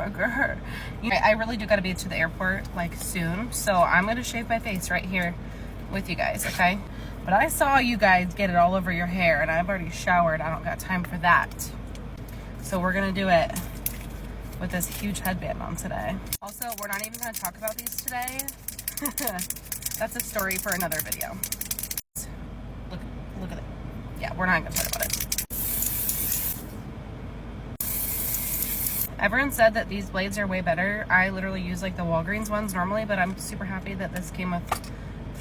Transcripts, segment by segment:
my god. I really do gotta be to the airport like soon, so I'm gonna shave my face right here with you guys, okay? But I saw you guys get it all over your hair, and I've already showered. I don't got time for that. So we're gonna do it with this huge headband on today. Also, we're not even gonna talk about these today. That's a story for another video. Look at it. Yeah, we're not gonna talk about it. Everyone said that these blades are way better. I literally use like the Walgreens ones normally, but I'm super happy that this came with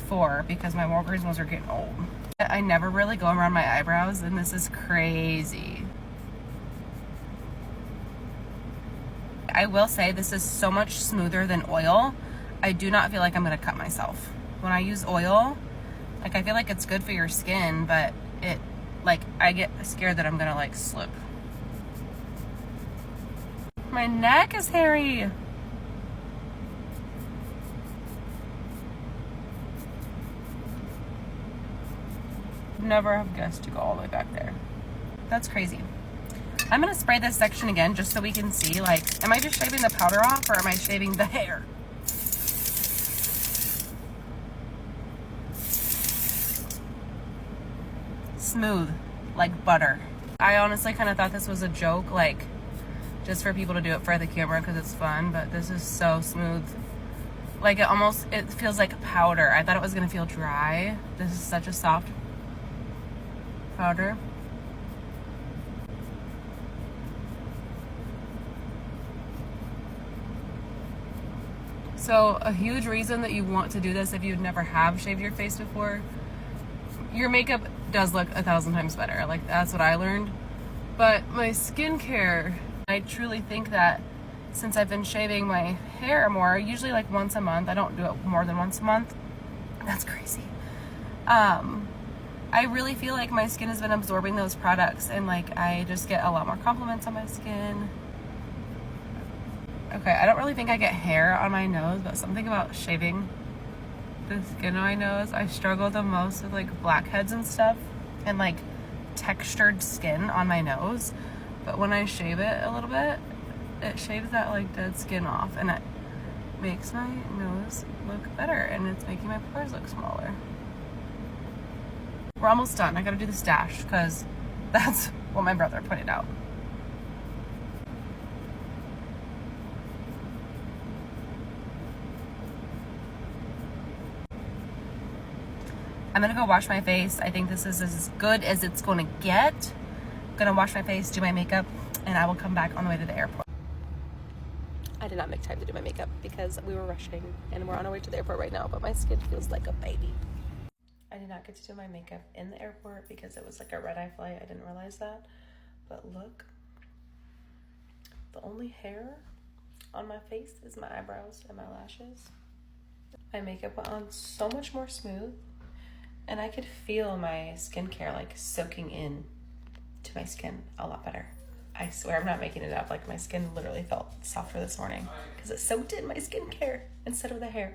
4 because my Walgreens ones are getting old. I never really go around my eyebrows, and this is crazy. I will say this is so much smoother than oil. I do not feel like I'm gonna cut myself. When I use oil, like I feel like it's good for your skin, but I get scared that I'm gonna like slip. My neck is hairy. Never have guessed to go all the way back there. That's crazy. I'm gonna spray this section again just so we can see, like, am I just shaving the powder off or am I shaving the hair? Smooth, like butter. I honestly kind of thought this was a joke, like, just for people to do it for the camera because it's fun, but this is so smooth. Like, it feels like powder. I thought it was gonna feel dry. This is such a soft powder. So a huge reason that you want to do this if you never have shaved your face before, your makeup does look 1,000 times better. Like, that's what I learned. But my skincare, I truly think that since I've been shaving my hair more, usually like once a month, I don't do it more than once a month. That's crazy. I really feel like my skin has been absorbing those products, and like I just get a lot more compliments on my skin. Okay, I don't really think I get hair on my nose, but something about shaving the skin on my nose, I struggle the most with like blackheads and stuff and like textured skin on my nose. But when I shave it a little bit, it shaves that like dead skin off, and it makes my nose look better, and it's making my pores look smaller. We're almost done. I gotta do the stash because that's what my brother pointed out. I'm gonna go wash my face. I think this is as good as it's gonna get. I'm gonna wash my face, do my makeup, and I will come back on the way to the airport. I did not make time to do my makeup because we were rushing, and we're on our way to the airport right now, but my skin feels like a baby. I did not get to do my makeup in the airport because it was like a red-eye flight. I didn't realize that. But look, the only hair on my face is my eyebrows and my lashes. My makeup went on so much more smooth, and I could feel my skincare like soaking in to my skin a lot better. I swear I'm not making it up. Like, my skin literally felt softer this morning because it soaked in my skincare instead of the hair.